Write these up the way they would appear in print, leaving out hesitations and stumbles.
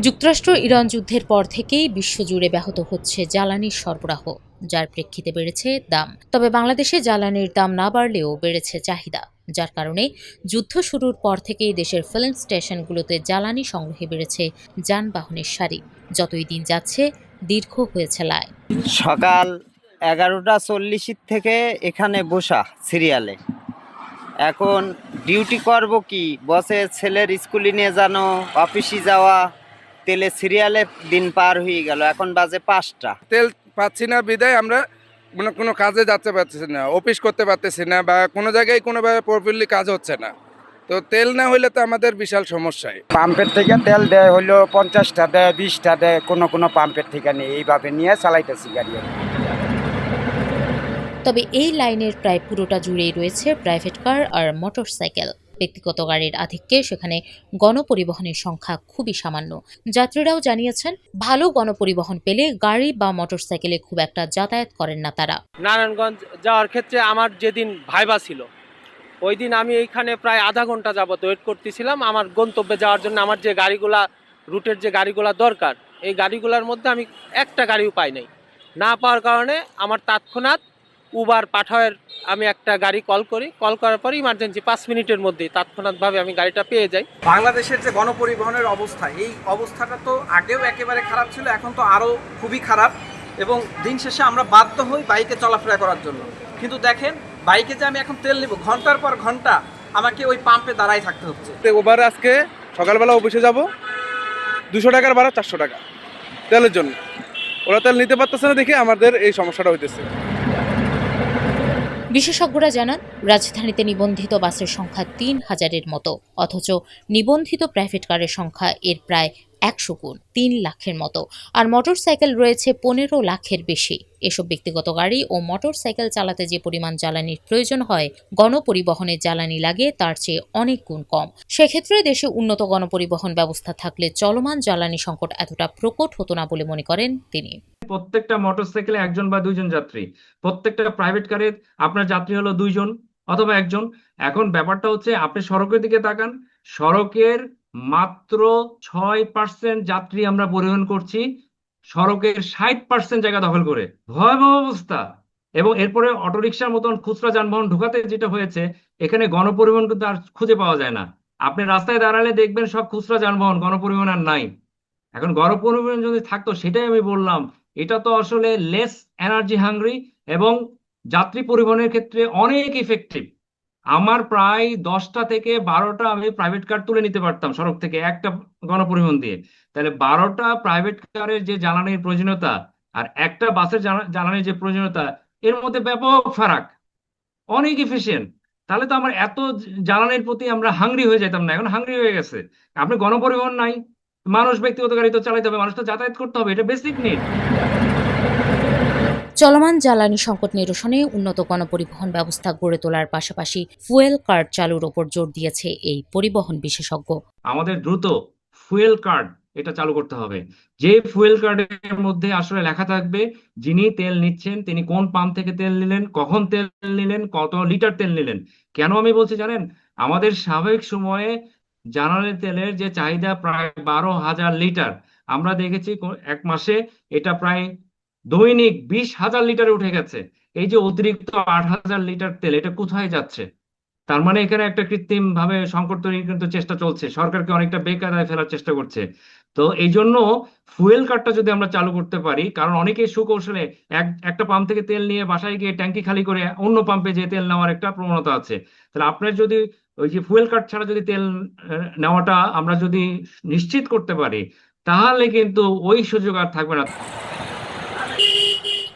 যুক্তরাষ্ট্র ইরান যুদ্ধের পর থেকেই বিশ্বজুড়ে ব্যাহত হচ্ছে জ্বালানির সরবরাহ, যার প্রেক্ষিতে বেড়েছে দাম। তবে বাংলাদেশে জ্বালানির দাম না বাড়লেও বেড়েছে চাহিদা, যার কারণে যুদ্ধ শুরুর পর থেকেই দেশের ফিলিং স্টেশনগুলোতে জ্বালানি সংগ্রহে বেড়েছে যানবাহনের সারি। যতই দিন যাচ্ছে দীর্ঘ হয়েছে লাইন। সকাল 11টা 40 থেকে এখানে বসা সিরিয়ালে। এখন ডিউটি করব কি, বসের ছেলের স্কুলে নিয়ে জানো, অফিসে যাওয়া, তেলে সিরিয়ালে দিন পার হয়ে গেল। এখন বাজে 5টা। তেল পাচ্ছি না বিদায় আমরা কোনো কাজে যেতে পারতেছি না, অফিস করতে পারতেছি না, বা কোনো জায়গায় কোনোভাবে প্রপারলি কাজ হচ্ছে না। তো তেল না হইলে তো আমাদের বিশাল সমস্যায়। পাম্পের থেকে তেল দেয় হইলো 50টা দেয়, 20টা দেয়, কোনো পাম্পের থেকে নেই, এইভাবে নিয়ে চালাইতেছি গাড়ি। তবে এই লাইনের প্রায় পুরোটা জুড়েই রয়েছে প্রাইভেট কার আর মোটরসাইকেল। ব্যক্তিগত গাড়ির আধিক্যে সেখানে গণপরিবহনের সংখ্যা খুবই সামান্য। যাত্রীরাও জানিয়েছেন, ভালো গণপরিবহন পেলে গাড়ি বা মোটরসাইকেলে খুব একটা যাতায়াত করেন না তারা। নারায়ণগঞ্জ যাওয়ার ক্ষেত্রে আমার যেদিন ভাইবা ছিল, ওই দিন আমি এইখানে প্রায় আধা ঘন্টা যাবত ওয়েট করতেছিলাম আমার গন্তব্যে যাওয়ার জন্য। আমার যে গাড়িগুলা, রুটের যে গাড়িগুলা দরকার, এই গাড়িগুলোর মধ্যে আমি একটা গাড়িও পাই নাই। না পাওয়ার কারণে আমার তৎক্ষণাৎ উবার পাঠাওয়ের আমি একটা গাড়ি কল করার পরে ইমার্জেন্সি 5 মিনিটের মধ্যেই তৎক্ষণাৎভাবে আমি গাড়িটা পেয়ে যাই। বাংলাদেশের যে গণপরিবহনের অবস্থা, এই অবস্থাটা তো আগেও একেবারে খারাপ ছিল, এখন তো আরও খুবই খারাপ। এবং দিন শেষে আমরা বাধ্য হই বাইকে চলাফেরা করার জন্য। কিন্তু দেখেন, বাইকে যে আমি এখন তেল নেব, ঘন্টার পর ঘন্টা আমাকে ওই পাম্পে দাঁড়াই থাকতে হচ্ছে। ওবার আজকে সকালবেলা অফিসে যাব, 200 টাকার ভাড়া 400 টাকা তেলের জন্য। ওরা তেল নিতে পারতেছে না দেখে আমাদের এই সমস্যাটা হইতেছে। বিশেষজ্ঞরা জানান, রাজধানীতে নিবন্ধিত বাসের সংখ্যা 3000-এর মতো, অথচ নিবন্ধিত প্রাইভেট কারের সংখ্যা এর প্রায় 100 গুণ, 3 লাখের মতো। আর মোটরসাইকেল রয়েছে 15 লাখের বেশি। এসব ব্যক্তিগত গাড়ি ও মোটরসাইকেল চালাতে যে পরিমাণ জ্বালানির প্রয়োজন হয়, গণপরিবহনে জ্বালানি লাগে তার চেয়ে অনেক গুণ কম। সেক্ষেত্রে দেশে উন্নত গণপরিবহন ব্যবস্থা থাকলে চলমান জ্বালানি সংকট এতটা প্রকট হতো না বলে মনে করেন তিনি। প্রত্যেকটা মোটরসাইকেলে 1জন বা 2জন যাত্রী, প্রত্যেকটা প্রাইভেট কারে আপনার যাত্রী হলো 2জন অথবা 1জন। এখন ব্যাপারটা হচ্ছে, আপনি সড়কের দিকে তাকান, সড়কের মাত্র 6% যাত্রী আমরা পরিবহন করছি, সড়কের 60% জায়গা দখল করে। ভয়াবহ অবস্থা। এবং এরপরে অটোরিকশার মতন খুচরা যানবাহন ঢোকাতে যেটা হয়েছে, এখানে গণপরিবহন কিন্তু আর খুঁজে পাওয়া যায় না। আপনি রাস্তায় দাঁড়ালে দেখবেন সব খুচরা যানবাহন, গণপরিবহন আর নাই। এখন গণপরিবহন যদি থাকতো, সেটাই আমি বললাম, এটা তো আসলে লেস এনার্জি হাংরি এবং যাত্রী পরিবহনের ক্ষেত্রে অনেক ইফেক্টিভ। আমার প্রায় 10টা থেকে 12টা আমি প্রাইভেট কার তুলে নিতে পারতাম সড়ক থেকে একটা গণপরিবহন দিয়ে। তাহলে 12টা প্রাইভেট কারের যে জ্বালানির প্রয়োজনীয়তা আর একটা বাসের জ্বালানির যে প্রয়োজনীয়তা, এর মধ্যে ব্যাপক ফারাক, অনেক এফিসিয়েন্ট। তাহলে তো আমার এত জ্বালানির প্রতি আমরা হাংরি হয়ে যেতাম না, এখন হাংরি হয়ে গেছে। আপনি গণপরিবহন নাই, মানুষ ব্যক্তিগত গাড়ি তো চালাতে হবে, মানুষ তো যাতায়াত করতে হবে, এটা বেসিক নিড। চলমান জ্বালানি সংকট নিরসনে উন্নত গণপরিবহন ব্যবস্থা গড়ে তোলার পাশাপাশি ফুয়েল কার্ড চালুর ওপর জোর দিয়েছে এই পরিবহন বিশেষজ্ঞ। আমাদের দ্রুত ফুয়েল কার্ড এটা চালু করতে হবে, যে ফুয়েল কার্ডের মধ্যে আসলে লেখা থাকবে যিনি তেল নিচ্ছেন তিনি কোন পাম্প থেকে তেল নিলেন, কখন তেল নিলেন, কত লিটার তেল নিলেন। কেন আমি বলছি জানেন, আমাদের স্বাভাবিক সময়ে জ্বালানি তেলের যে চাহিদা প্রায় 12,000 লিটার, আমরা দেখেছি এক মাসে এটা প্রায় দৈনিক 20,000 লিটারে উঠে গেছে। এই যে অতিরিক্ত 8,000 লিটার তেল, এটা কোথায় যাচ্ছে? তার মানে এখানে একটা কৃত্রিম ভাবে সংকট তৈরির কিন্তু চেষ্টা চলছে, সরকারকে অনেকটা বেকায়দায় ফেলার চেষ্টা করছে। তো এই জন্য ফুয়েল কার্ডটা যদি আমরা চালু করতে পারি, কারণ অনেকেই সুকৌশলে একটা পাম্প থেকে তেল নিয়ে বাসায় গিয়ে ট্যাঙ্কি খালি করে অন্য পাম্পে যে তেল নেওয়ার একটা প্রবণতা আছে। তাহলে আপনার যদি ওই যে ফুয়েল কার্ড ছাড়া যদি তেল নেওয়াটা আমরা যদি নিশ্চিত করতে পারি, তাহলে কিন্তু ওই সুযোগ আর থাকবে না।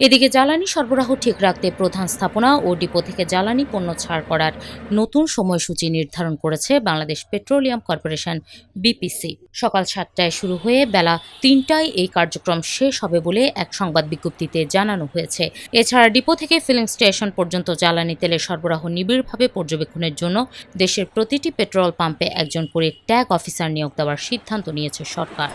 এদিকে জ্বালানি সরবরাহ ঠিক রাখতে প্রধান স্থাপনা ও ডিপো থেকে জ্বালানি পণ্য ছাড় করার নতুন সময়সূচি নির্ধারণ করেছে বাংলাদেশ পেট্রোলিয়াম কর্পোরেশন বিপিসি। সকাল 7টায় শুরু হয়ে বেলা 3টায় এই কার্যক্রম শেষ হবে বলে এক সংবাদ বিজ্ঞপ্তিতে জানানো হয়েছে। এছাড়া ডিপো থেকে ফিলিং স্টেশন পর্যন্ত জ্বালানি তেলের সরবরাহ নিবিড়ভাবে পর্যবেক্ষণের জন্য দেশের প্রতিটি পেট্রোল পাম্পে একজন করে ট্যাগ অফিসার নিয়োগ দেওয়ার সিদ্ধান্ত নিয়েছে সরকার।